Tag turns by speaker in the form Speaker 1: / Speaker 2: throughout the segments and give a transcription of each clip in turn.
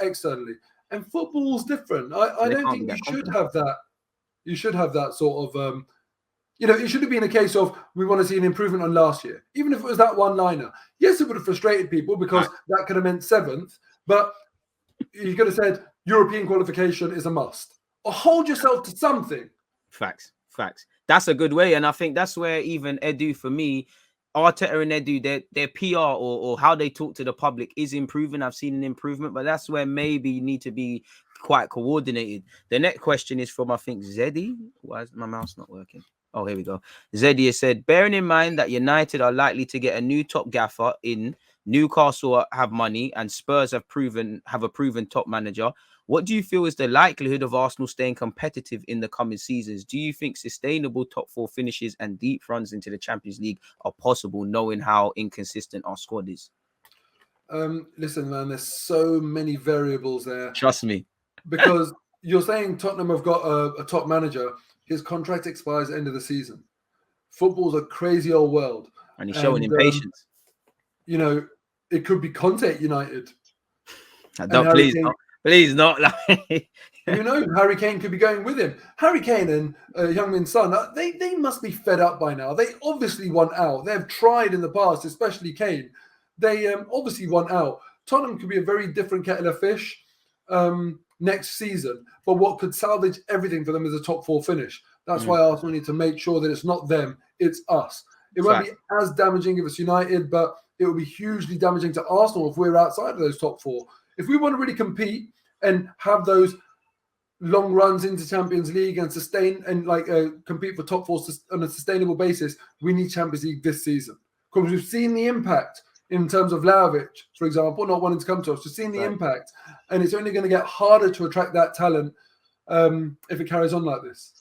Speaker 1: externally. And football's different. I don't think you should have that. You should have that sort of, it should have been a case of we want to see an improvement on last year. Even if it was that one-liner. Yes, it would have frustrated people because that could have meant 7th. But you could have said European qualification is a must. Or hold yourself to something.
Speaker 2: Facts. That's a good way. And I think that's where even Edu, for me, Arteta and Edu, their PR or how they talk to the public is improving. I've seen an improvement, but that's where maybe you need to be quite coordinated. The next question is from, I think, Zeddy. Why is my mouse not working? Oh, here we go. Zeddy has said, bearing in mind that United are likely to get a new top gaffer in, Newcastle have money, and Spurs have a proven top manager, what do you feel is the likelihood of Arsenal staying competitive in the coming seasons? Do you think sustainable top 4 finishes and deep runs into the Champions League are possible, knowing how inconsistent our squad is?
Speaker 1: Listen, man, there's so many variables there.
Speaker 2: Trust me.
Speaker 1: Because you're saying Tottenham have got a top manager. His contract expires at the end of the season. Football's a crazy old world.
Speaker 2: And he's showing impatience.
Speaker 1: It could be Conte at United.
Speaker 2: Please not.
Speaker 1: Harry Kane could be going with him. Harry Kane and Heung-min Son, they must be fed up by now. They obviously want out. They've tried in the past, especially Kane. They obviously want out. Tottenham could be a very different kettle of fish next season. But what could salvage everything for them is a top 4 finish. That's why Arsenal need to make sure that it's not them, it's us. It won't be as damaging if it's United, but it will be hugely damaging to Arsenal if we're outside of those top 4. If we want to really compete and have those long runs into Champions League and sustain and compete for top 4 on a sustainable basis, we need Champions League this season. Because we've seen the impact in terms of Vlahovic, for example, not wanting to come to us. We've seen the impact. And it's only going to get harder to attract that talent if it carries on like this.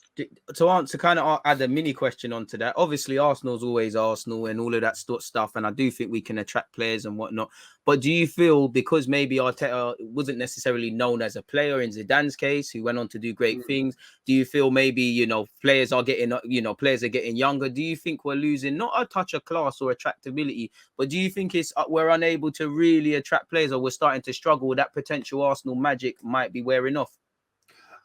Speaker 2: To kind of add a mini question onto that, obviously Arsenal's always Arsenal and all of that stuff, and I do think we can attract players and whatnot. But do you feel, because maybe Arteta wasn't necessarily known as a player in Zidane's case, who went on to do great things, do you feel maybe players are getting younger? Do you think we're losing not a touch of class or attractability, but do you think it's we're unable to really attract players, or we're starting to struggle? That potential Arsenal magic might be wearing off.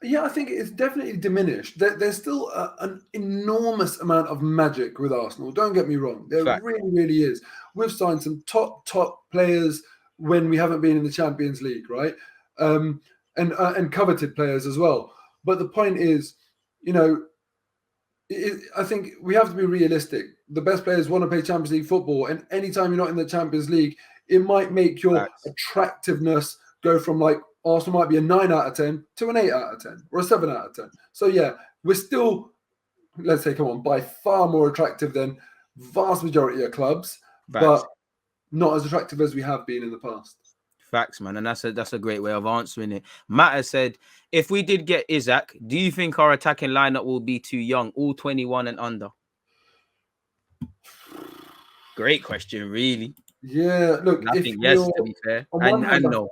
Speaker 1: Yeah, I think it's definitely diminished. There's still an enormous amount of magic with Arsenal. Don't get me wrong. There really, really is. We've signed some top players when we haven't been in the Champions League, right? And coveted players as well. But the point is, I think we have to be realistic. The best players want to play Champions League football. And anytime you're not in the Champions League, it might make your attractiveness go from Arsenal might be a 9 out of 10 to an 8 out of 10 or a 7 out of 10. So, yeah, we're still, let's say, by far more attractive than vast majority of clubs, but not as attractive as we have been in the past.
Speaker 2: Facts, man. And that's a great way of answering it. Matt has said, if we did get Isaac, do you think our attacking lineup will be too young, all 21 and under? Great question, really.
Speaker 1: Yeah, look.
Speaker 2: I think yes, to be fair. And no.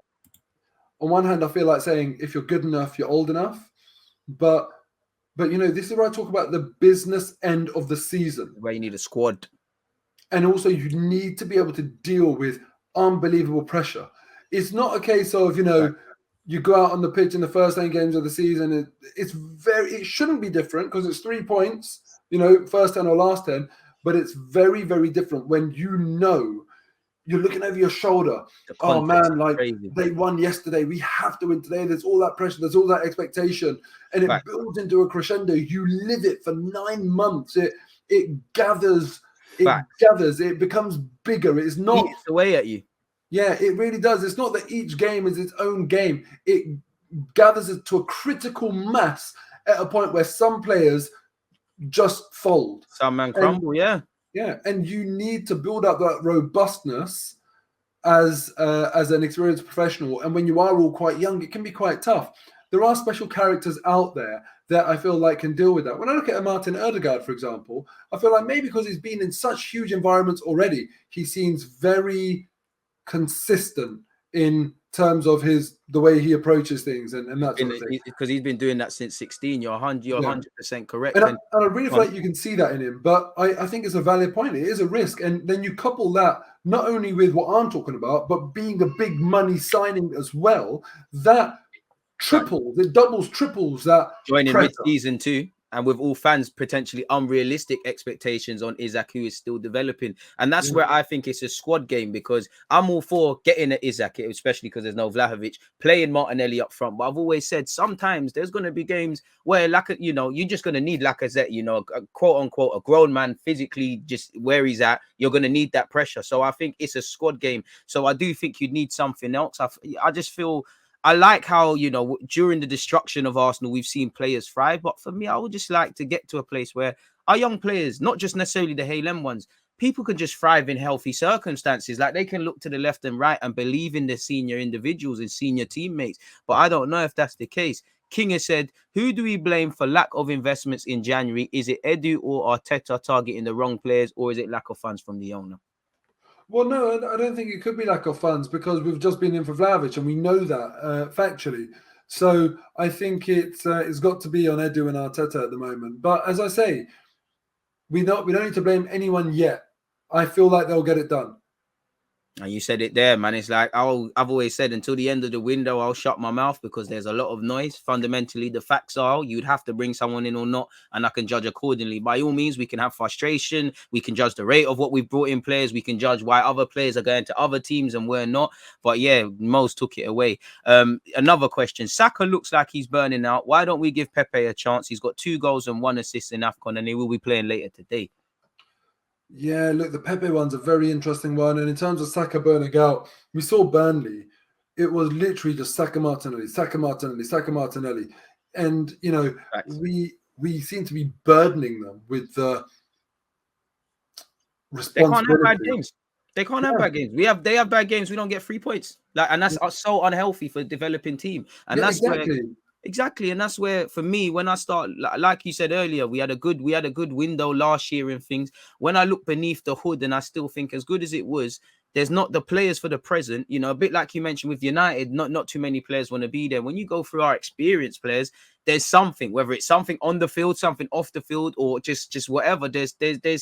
Speaker 1: On one hand, I feel like saying if you're good enough, you're old enough. But this is where I talk about the business end of the season.
Speaker 2: Where you need a squad.
Speaker 1: And also you need to be able to deal with unbelievable pressure. It's not a case of, you go out on the pitch in the first 10 games of the season. It shouldn't be different because it's 3 points, first 10 or last 10. But it's very, very different when you're looking over your shoulder. Oh man, they won yesterday. We have to win today. There's all that pressure. There's all that expectation, and it builds into a crescendo. You live it for 9 months. It gathers. It becomes bigger. It's not
Speaker 2: eats away at you.
Speaker 1: Yeah, it really does. It's not that each game is its own game. It gathers it to a critical mass at a point where some players just fold.
Speaker 2: Some man crumble.
Speaker 1: Yeah, and you need to build up that robustness as an experienced professional. And when you are all quite young, it can be quite tough. There are special characters out there that I feel like can deal with that. When I look at Martin Ødegaard, for example, I feel like maybe because he's been in such huge environments already, he seems very consistent in terms of the way he approaches things and that sort of thing.
Speaker 2: Because he's been doing that since 16. You're 100% correct.
Speaker 1: And I really feel like you can see that in him, but I think it's a valid point. It is a risk. And then you couple that not only with what I'm talking about, but being a big money signing as well, that triples that
Speaker 2: joining
Speaker 1: pressure.
Speaker 2: mid-season too. And with all fans potentially unrealistic expectations on Isak, who is still developing. And that's where I think it's a squad game, because I'm all for getting at Isak, especially because there's no Vlahovic, playing Martinelli up front. But I've always said sometimes there's going to be games where, you're just going to need Lacazette, a quote unquote, a grown man physically just where he's at. You're going to need that pressure. So I think it's a squad game. So I do think you'd need something else. I just feel... I like how, during the destruction of Arsenal, we've seen players thrive. But for me, I would just like to get to a place where our young players, not just necessarily the Halem ones, people can just thrive in healthy circumstances. Like, they can look to the left and right and believe in their senior individuals and senior teammates. But I don't know if that's the case. King has said, who do we blame for lack of investments in January? Is it Edu or Arteta targeting the wrong players, or is it lack of funds from the owner?
Speaker 1: Well, no, I don't think it could be lack of funds, because we've just been in for Vlahovic and we know that factually. So I think it's got to be on Edu and Arteta at the moment. But as I say, we don't need to blame anyone yet. I feel like they'll get it done.
Speaker 2: And you said it there, man. It's like I've always said, until the end of the window, I'll shut my mouth, because there's a lot of noise. Fundamentally, the facts are you'd have to bring someone in or not, and I can judge accordingly. By all means, we can have frustration. We can judge the rate of what we've brought in players. We can judge why other players are going to other teams and we're not. But yeah, Mo's took it away. Another question. Saka looks like he's burning out. Why don't we give Pepe a chance? He's got 2 goals and 1 assist in AFCON, and he will be playing later today.
Speaker 1: Yeah, look, the Pepe one's a very interesting one. And in terms of Saka burning out, we saw Burnley. It was literally just Saka Martinelli. And, we seem to be burdening them with the responsibility.
Speaker 2: They can't have bad games. They can't have bad games. They have bad games. We don't get 3 points. And that's so unhealthy for a developing team. And that's exactly. And that's where, for me, when I start, like you said earlier, we had a good window last year and things. When I look beneath the hood, and I still think, as good as it was, there's not the players for the present. A bit like you mentioned with United, not too many players want to be there. When you go through our experienced players, there's something, whether it's something on the field, something off the field, or just whatever. There's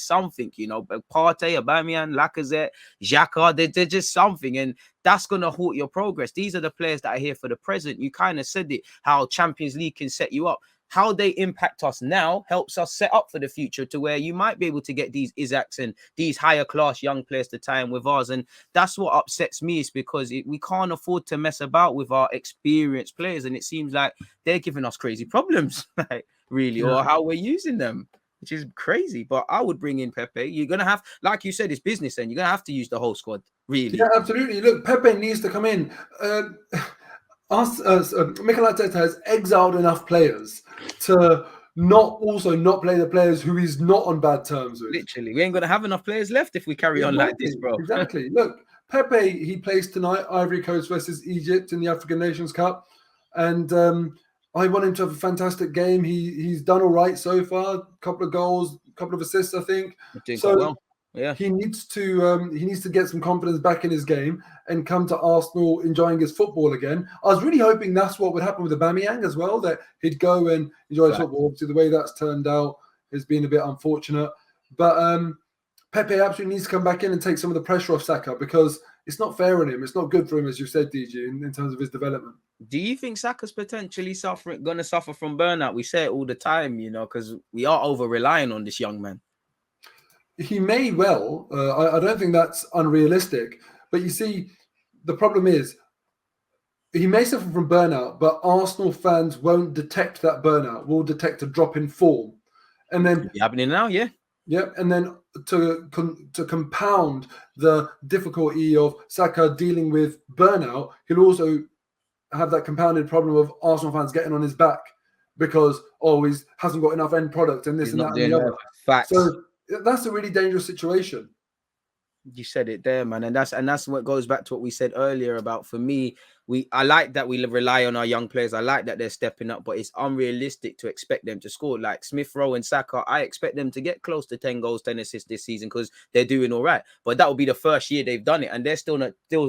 Speaker 2: something, Partey, Aubameyang, Lacazette, Xhaka. There's just something, and that's gonna halt your progress. These are the players that are here for the present. You kind of said it, how Champions League can set you up. How they impact us now helps us set up for the future, to where you might be able to get these Isaks and these higher class young players to tie in with ours. And that's what upsets me, is because we can't afford to mess about with our experienced players. And it seems like they're giving us crazy problems, or how we're using them, which is crazy. But I would bring in Pepe. You're going to have, like you said, it's business, and you're going to have to use the whole squad, really.
Speaker 1: Yeah, absolutely. Look, Pepe needs to come in. Mikel Arteta has exiled enough players to not play the players who he's not on bad terms with.
Speaker 2: Literally, we ain't going to have enough players left if we carry on like this, bro.
Speaker 1: Exactly. Look, Pepe, he plays tonight, Ivory Coast versus Egypt in the African Nations Cup. And I want him to have a fantastic game. He's done all right so far. A couple of goals, a couple of assists, I think. Yeah. He needs to get some confidence back in his game and come to Arsenal enjoying his football again. I was really hoping that's what would happen with Aubameyang as well, that he'd go and enjoy his football. Obviously, the way that's turned out has been a bit unfortunate. But Pepe absolutely needs to come back in and take some of the pressure off Saka, because it's not fair on him. It's not good for him, as you said, DG, in terms of his development.
Speaker 2: Do you think Saka's potentially going to suffer from burnout? We say it all the time, because we are over-relying on this young man.
Speaker 1: He may well. I don't think that's unrealistic. But you see, the problem is he may suffer from burnout, but Arsenal fans won't detect that burnout. Will detect a drop in form. And then
Speaker 2: happening now, yeah.
Speaker 1: Yeah, and then to compound the difficulty of Saka dealing with burnout, he'll also have that compounded problem of Arsenal fans getting on his back because he hasn't got enough end product and this and that and the other.
Speaker 2: Facts.
Speaker 1: So that's a really dangerous situation.
Speaker 2: You said it there, man, and that's what goes back to what we said earlier about, for me, I like that we rely on our young players. I like that they're stepping up, but it's unrealistic to expect them to score. Like Smith Rowe and Saka, I expect them to get close to 10 goals, 10 assists this season because they're doing all right. But that will be the first year they've done it, and they're still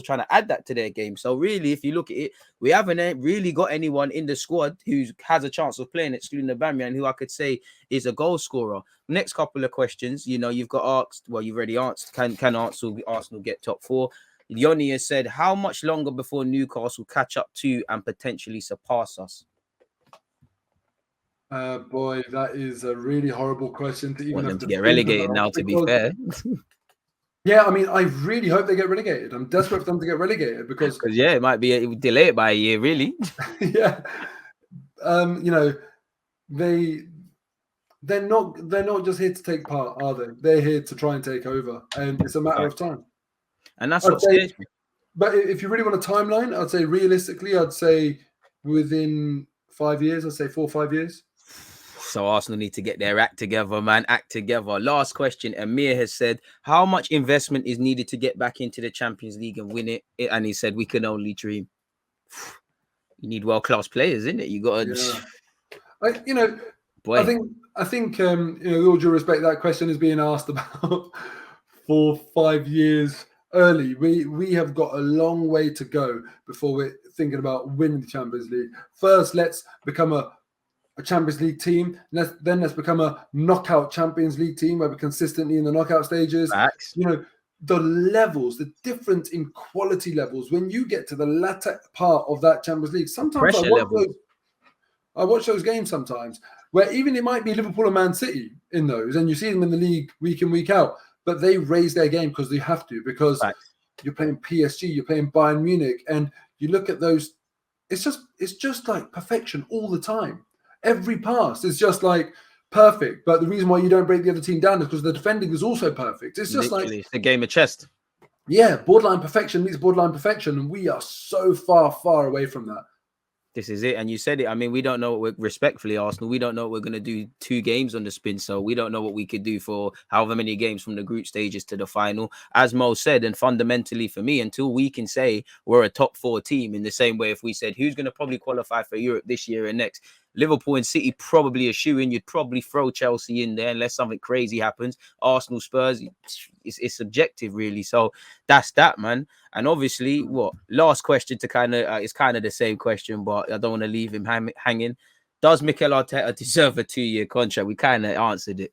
Speaker 2: trying to add that to their game. So really, if you look at it, we haven't really got anyone in the squad who has a chance of playing, excluding Aubameyang, who I could say is a goal scorer. Next couple of questions, you've got asked. Well, you've already answered. Can Arsenal get top 4? Yoni has said, how much longer before Newcastle catch up to and potentially surpass us?
Speaker 1: Boy, that is a really horrible question to even
Speaker 2: Want
Speaker 1: have
Speaker 2: them to
Speaker 1: to
Speaker 2: get relegated now, to be fair.
Speaker 1: Yeah, I mean, I really hope they get relegated. I'm desperate for them to get relegated because
Speaker 2: yeah, it might be it would delay it by a year, really.
Speaker 1: Yeah, they're not just here to take part, are they? They're here to try and take over, and it's a matter of time.
Speaker 2: And that's what scares me.
Speaker 1: But if you really want a timeline, I'd say realistically, I'd say within 5 years. I'd say 4 or 5 years.
Speaker 2: So Arsenal need to get their act together, man. Act together. Last question. Amir has said, how much investment is needed to get back into the Champions League and win it? And he said, we can only dream. You need world-class players, isn't it? You got to...
Speaker 1: Yeah. I think with all due respect, that question is being asked about 4 or 5 years early. We have got a long way to go before we're thinking about winning the Champions League. First, let's become a Champions League team. Then let's become a knockout Champions League team where we're consistently in the knockout stages.
Speaker 2: Facts.
Speaker 1: The levels, the difference in quality levels when you get to the latter part of that Champions League. Sometimes I watch those games sometimes where even it might be Liverpool and Man City in those, and you see them in the league week in, week out, but they raise their game because they have to, because you're playing PSG, you're playing Bayern Munich, and you look at those, it's just like perfection all the time. Every pass is just like perfect, but the reason why you don't break the other team down is because the defending is also perfect. It's just
Speaker 2: literally, it's a game of chess.
Speaker 1: Yeah, borderline perfection meets borderline perfection, and we are so far away from that.
Speaker 2: This is it. And you said it. I mean, we don't know what respectfully, Arsenal, we don't know what we're going to do 2 games on the spin. So we don't know what we could do for however many games from the group stages to the final. As Mo said, and fundamentally for me, until we can say we're a top 4 team in the same way, if we said who's going to probably qualify for Europe this year and next, Liverpool and City probably a shoe-in. You'd probably throw Chelsea in there unless something crazy happens. Arsenal, Spurs, it's subjective, really. So that's that, man. And obviously, last question to it's kind of the same question, but I don't want to leave him hanging. Does Mikel Arteta deserve a 2-year contract? We kind of answered it.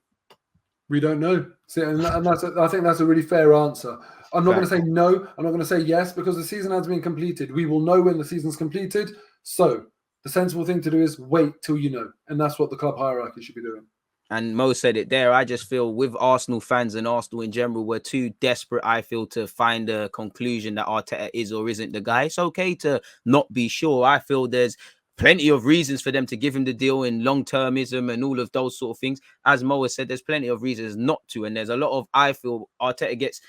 Speaker 1: We don't know. See, and I think that's a really fair answer. I'm not going to say no. I'm not going to say yes, because the season has been completed. We will know when the season's completed. So the sensible thing to do is wait till you know. And that's what the club hierarchy should be doing.
Speaker 2: And Mo said it there. I just feel with Arsenal fans and Arsenal in general, we're too desperate, I feel, to find a conclusion that Arteta is or isn't the guy. It's okay to not be sure. I feel there's plenty of reasons for them to give him the deal in long-termism and all of those sort of things. As Mo has said, there's plenty of reasons not to. And there's a lot of, I feel, Arteta gets...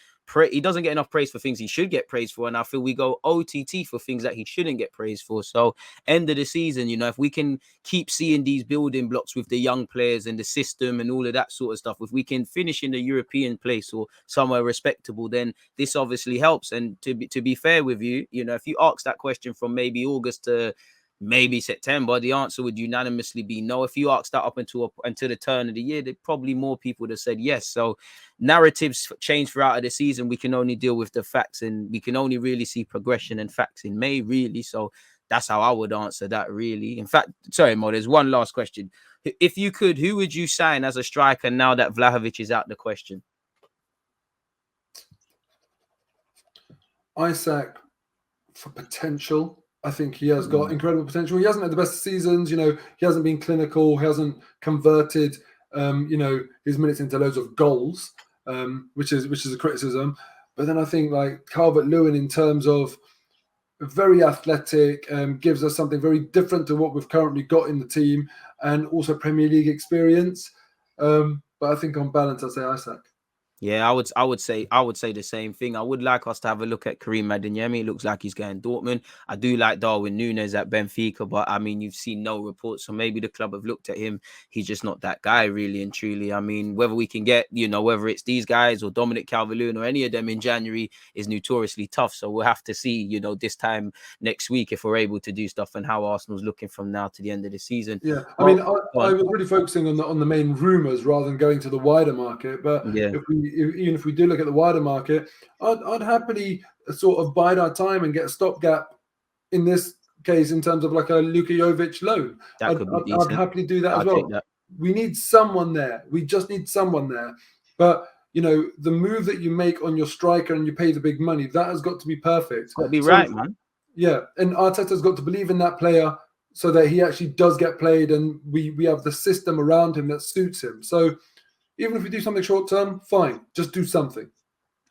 Speaker 2: he doesn't get enough praise for things he should get praised for, and I feel we go OTT for things that he shouldn't get praised for. So end of the season, if we can keep seeing these building blocks with the young players and the system and all of that sort of stuff, if we can finish in the European place or somewhere respectable, then this obviously helps. And to be fair with you, if you ask that question from maybe August to maybe September, the answer would unanimously be no. If you asked that up until the turn of the year, there'd probably more people would have said yes. So narratives change throughout the season. We can only deal with the facts, and we can only really see progression and facts in May, really. So that's how I would answer that, really. In fact, sorry, Mo, there's one last question. If you could, who would you sign as a striker now that Vlahovic is out the question?
Speaker 1: Isak, for potential. I think he has got incredible potential. He hasn't had the best seasons, he hasn't been clinical, he hasn't converted, his minutes into loads of goals, which is a criticism. But then I think like Calvert-Lewin, in terms of very athletic, gives us something very different to what we've currently got in the team, and also Premier League experience. But I think on balance, I'd say Isak.
Speaker 2: Yeah, I would say the same thing. I would like us to have a look at Karim Adeyemi. It looks like he's going Dortmund. I do like Darwin Núñez at Benfica, but I mean, you've seen no reports, so maybe the club have looked at him. He's just not that guy, really and truly. I mean, whether we can get, whether it's these guys or Dominic Calvert-Lewin or any of them in January is notoriously tough. So we'll have to see, this time next week if we're able to do stuff and how Arsenal's looking from now to the end of the season.
Speaker 1: Yeah, I mean, I was really focusing on the main rumours rather than going to the wider market. But
Speaker 2: Yeah.
Speaker 1: even if we do look at the wider market, I'd happily sort of bide our time and get a stopgap in this case in terms of like a Luka Jovic loan.
Speaker 2: That could be decent.
Speaker 1: I'd happily do that as
Speaker 2: I'd
Speaker 1: well.
Speaker 2: take that.
Speaker 1: We need someone there. We just need someone there. But the move that you make on your striker and you pay the big money, that has got to be perfect.
Speaker 2: It's got to be right, man.
Speaker 1: Yeah, and Arteta's got to believe in that player so that he actually does get played, and we have the system around him that suits him. So even if we do something short term, fine, just do something.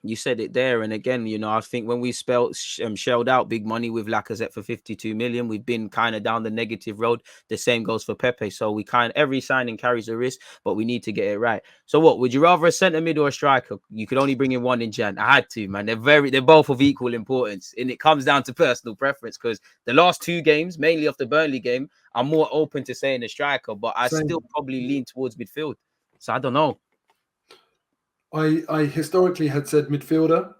Speaker 2: You said it there, and again, I think when we shelled out big money with Lacazette for 52 million, we've been kind of down the negative road. The same goes for Pepe. So we every signing carries a risk, but we need to get it right. So what would you rather, a centre mid or a striker? You could only bring in one in Jan. I had to, man. They're both of equal importance, and it comes down to personal preference. Because the last two games, mainly off the Burnley game, I'm more open to saying a striker, but I still probably lean towards midfield. So I don't know.
Speaker 1: I historically had said midfielder,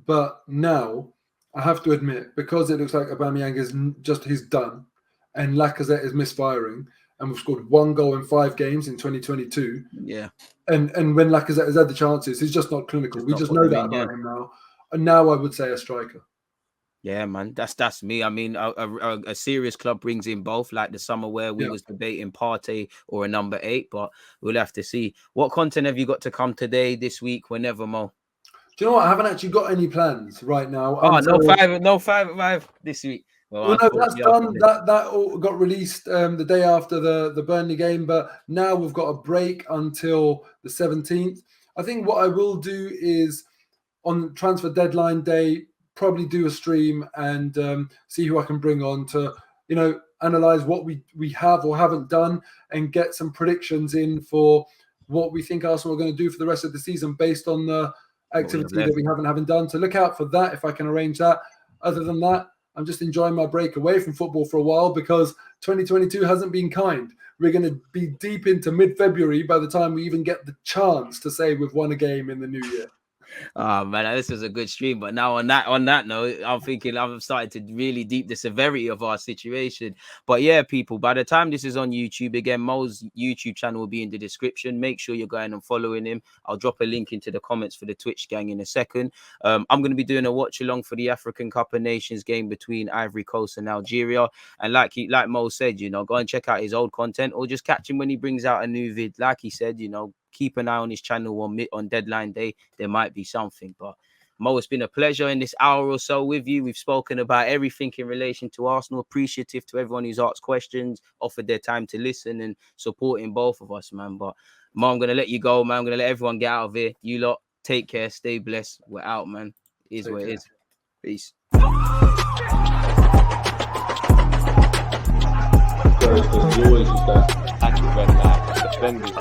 Speaker 1: but now I have to admit, because it looks like Aubameyang is just his done and Lacazette is misfiring, and we've scored 1 goal in 5 games in 2022.
Speaker 2: Yeah.
Speaker 1: And when Lacazette has had the chances, he's just not clinical. We just know that about him now. And now I would say a striker.
Speaker 2: Yeah, man, that's me. I mean, a serious club brings in both, like the summer where we was debating Partey or a number 8, but we'll have to see. What content have you got to come today, this week, whenever, Mo?
Speaker 1: Do you know what? I haven't actually got any plans right now.
Speaker 2: Oh, no 5 at 5 this week.
Speaker 1: Well, no, that's done. That all got released the day after the Burnley game, but now we've got a break until the 17th. I think what I will do is on transfer deadline day, probably do a stream and see who I can bring on to, analyze what we have or haven't done and get some predictions in for what we think Arsenal are going to do for the rest of the season based on the activity that we haven't done. So look out for that if I can arrange that. Other than that, I'm just enjoying my break away from football for a while because 2022 hasn't been kind. We're going to be deep into mid-February by the time we even get the chance to say we've won a game in the new year.
Speaker 2: Oh man, this was a good stream. But now on that note, I'm thinking I'm starting to really deep the severity of our situation. But yeah, people, by the time this is on YouTube, again, Mo's YouTube channel will be in the description. Make sure you're going and following him. I'll drop a link into the comments for the Twitch gang in a second. I'm going to be doing a watch along for the African Cup of Nations game between Ivory Coast and Algeria. And like Mo said, go and check out his old content or just catch him when he brings out a new vid. Like he said, keep an eye on his channel on deadline day. There might be something. But Mo, it's been a pleasure in this hour or so with you. We've spoken about everything in relation to Arsenal. Appreciative to everyone who's asked questions, offered their time to listen and supporting both of us, man. But Mo, I'm going to let you go, man. I'm going to let everyone get out of here. You lot, take care. Stay blessed. We're out, man. It is what it is. Peace. Always use that active red light. Defenders